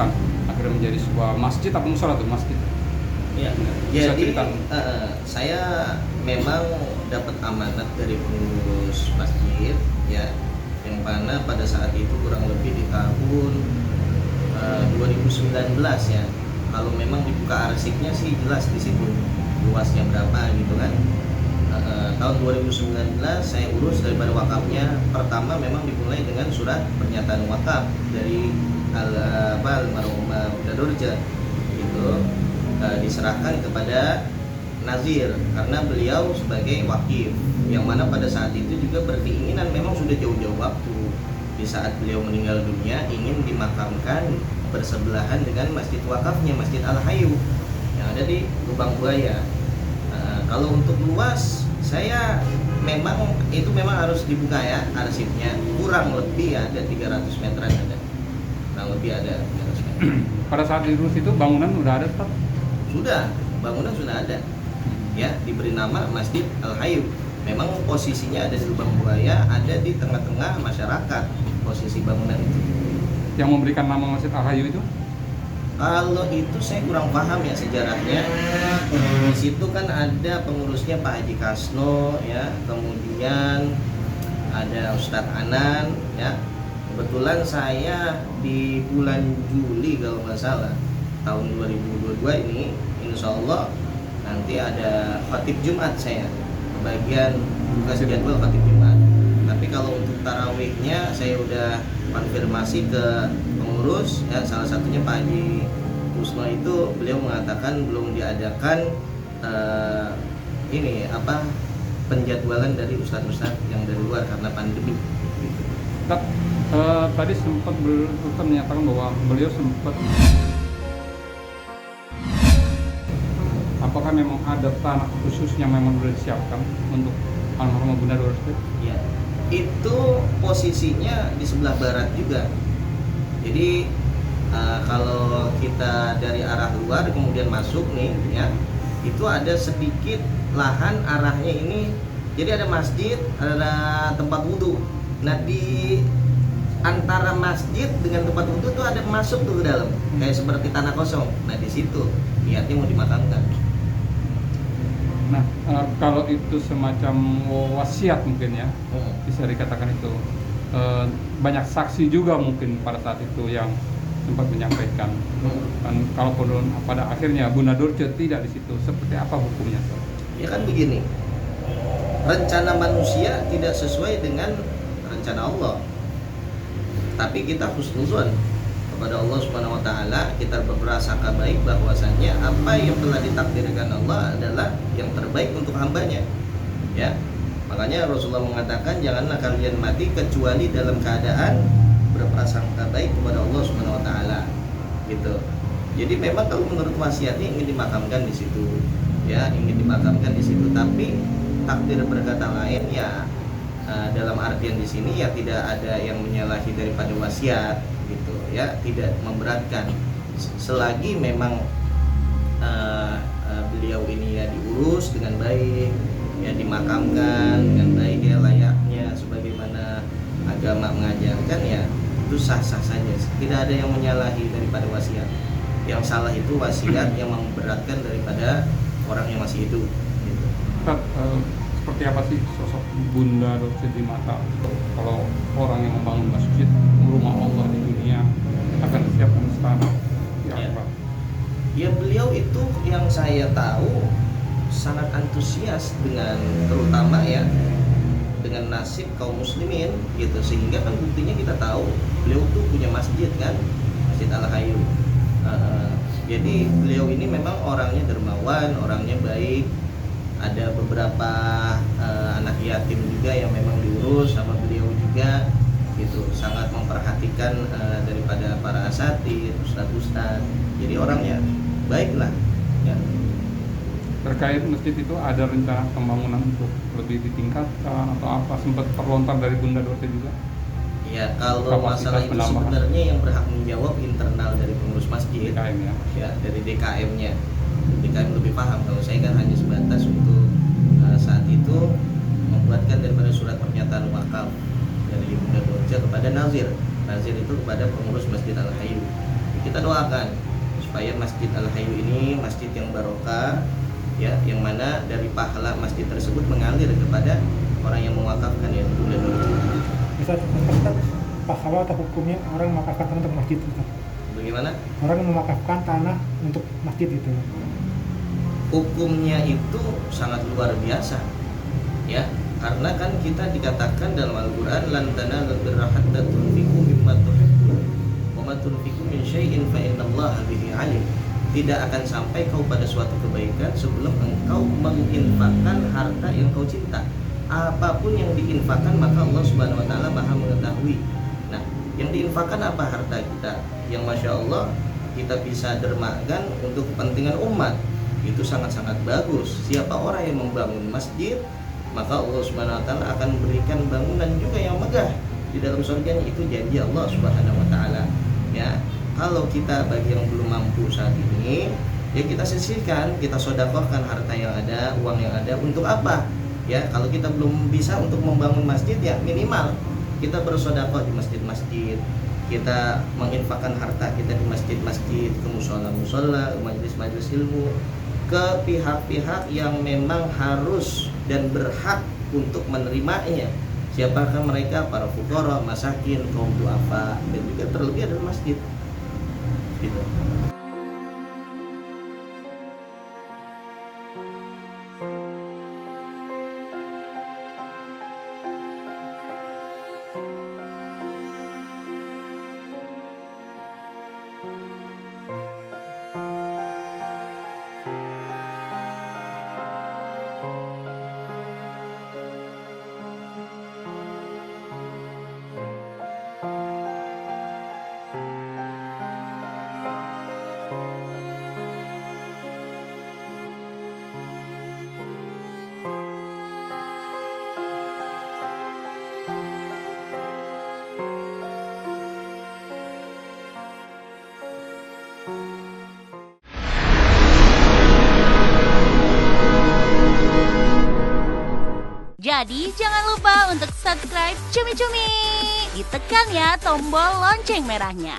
dikembangkan akhirnya menjadi sebuah masjid atau musola tuh masjid? Ya, Bisa jadi cerita? saya memang dapat amanat dari pengurus masjid, ya, yang mana pada saat itu kurang lebih di tahun 2019 ya. Kalau memang dibuka arsipnya sih jelas di situ luasnya berapa gitu kan. Tahun 2019 saya urus daripada wakafnya. Pertama memang dimulai dengan surat pernyataan wakaf dari almarhum Bunda Dorce itu, diserahkan kepada Nazir karena beliau sebagai wakif, yang mana pada saat itu juga berkeinginan, memang sudah jauh-jauh waktu di saat beliau meninggal dunia ingin dimakamkan bersebelahan dengan masjid wakafnya, Masjid Al-Hayu yang ada di Lubang Buaya. Kalau untuk luas, saya memang harus dibuka ya arsipnya, kurang lebih ada 300 meteran ada, kurang lebih ada 300 meter. Pada saat diurus itu bangunan udah ada Ustaz? Sudah, bangunan sudah ada ya, diberi nama Masjid Al-Hayu. Memang posisinya ada di Lubang Buaya, ada di tengah-tengah masyarakat posisi bangunan itu. Yang memberikan nama Masjid Al-Hayu itu? Kalau itu saya kurang paham ya sejarahnya. Di situ kan ada pengurusnya Pak Haji Kasno ya, kemudian ada Ustadz Anan ya. Kebetulan saya di bulan Juli kalau nggak salah tahun 2022 ini, insya Allah nanti ada khatib Jumat, saya bagian tugas jadwal khatib Jumat. Tapi kalau untuk tarawihnya saya udah konfirmasi ke pengurus ya, salah satunya Pak Haji Kusno itu, beliau mengatakan belum diadakan penjadwalan dari ustadz-ustadz yang dari luar karena pandemi gitu. Tadi sempat menyatakan bahwa beliau sempat, apakah memang ada tanah khusus yang memang sudah disiapkan untuk almarhum Bunda Dorce? Ya, itu posisinya di sebelah barat juga. Jadi kalau kita dari arah luar kemudian masuk nih ya, itu ada sedikit lahan arahnya ini. Jadi ada masjid, ada tempat wudhu. Nah di antara masjid dengan tempat wudhu tuh ada masuk tuh ke dalam, kayak seperti tanah kosong. Nah di situ niatnya mau dimakamkan. Nah, kalau itu semacam wasiat mungkin ya, bisa dikatakan itu. Banyak saksi juga mungkin pada saat itu yang sempat menyampaikan. Dan kalaupun pada akhirnya Bunda Dorce tidak di situ, seperti apa hukumnya? Ya kan begini, rencana manusia tidak sesuai dengan rencana Allah. Tapi kita husnuzon kepada Allah Subhanahu wa taala, kita berprasangka baik bahwasannya apa yang telah ditakdirkan Allah adalah yang terbaik untuk hambanya. Ya. Makanya Rasulullah mengatakan janganlah kalian mati kecuali dalam keadaan berprasangka baik kepada Allah Subhanahu wa taala. Gitu. Jadi memang kalau menurut wasiatnya ingin dimakamkan di situ. Ya, ingin dimakamkan di situ, tapi takdir berkata lain ya. Dalam artian di sini ya tidak ada yang menyalahi daripada wasiat gitu ya, tidak memberatkan selagi memang beliau ini ya diurus dengan baik ya, dimakamkan dengan baik ya, layaknya sebagaimana agama mengajarkan ya, itu sah-sah saja, tidak ada yang menyalahi daripada wasiat. Yang salah itu wasiat yang memberatkan daripada orang yang masih hidup gitu. Seperti apa sih sosok Bunda Dorce di mata kalau orang yang membangun masjid, rumah Allah di dunia, akan disiapkan istana ya. Ya beliau itu yang saya tahu sangat antusias dengan, terutama ya, dengan nasib kaum muslimin gitu, sehingga kan buktinya kita tahu beliau tuh punya masjid kan, Masjid Al-Hayu. Jadi beliau ini memang orangnya dermawan, orangnya baik. Ada beberapa anak yatim juga yang memang diurus sama beliau juga gitu, sangat memperhatikan daripada para asatidz, ustadz-ustadz. Jadi orangnya baik lah ya. Terkait masjid itu ada rencana pembangunan untuk lebih ditingkatkan atau apa, sempat terlontar dari Bunda Dorce juga? Ya kalau Kapasitas masalah itu penambahan. sebenarnya yang berhak menjawab internal dari pengurus masjid, DKM ya. ya dari DKM-nya. DKM lebih paham, kalau saya kan hanya sebatas untuk saat itu membuatkan daripada surat pernyataan wakaf dari Bunda Dorce kepada Nazir. Nazir itu kepada pengurus Masjid Al-Hayu kita doakan supaya Masjid Al-Hayu ini masjid yang barokah, ya, yang mana dari pahala masjid tersebut mengalir kepada orang yang mewakafkan, ya. Ustaz, pahala atau hukumnya orang mewakafkan tanah untuk masjid itu? Bagaimana? Orang yang mewakafkan tanah untuk masjid itu. Hukumnya itu sangat luar biasa, ya, karena kan kita dikatakan dalam Al-Quran, lan tanalul birra hatta tunfiqu mimma tuhibbun wa ma tunfiqu min syai'in fa innallaha bihi alim. Tidak akan sampai kau pada suatu kebaikan sebelum engkau menginfakkan harta yang kau cinta. Apapun yang diinfakkan maka Allah Subhanahu wa taala Maha mengetahui. Nah, yang diinfakkan apa? Harta kita yang Masya Allah kita bisa dermakan untuk kepentingan umat. Itu sangat-sangat bagus. Siapa orang yang membangun masjid, maka Allah Subhanahu wa taala akan memberikan bangunan juga yang megah di dalam surganya. Itu janji Allah Subhanahu wa taala. Ya, kalau kita bagi yang belum mampu saat ini, ya kita sisihkan, kita sedekahkan harta yang ada, uang yang ada. Untuk apa? Ya, kalau kita belum bisa untuk membangun masjid, ya minimal kita bersedekah di masjid-masjid. Kita menginfakkan harta kita di masjid-masjid, ke musola-musola, ke majelis-majelis ilmu, ke pihak-pihak yang memang harus dan berhak untuk menerimanya. Siapakah mereka? Para fuqara, masakin, kaum duafa, dan juga terlebih adalah masjid. Gitu. Jadi jangan lupa untuk subscribe Cumi Cumi. Ditekan ya tombol lonceng merahnya.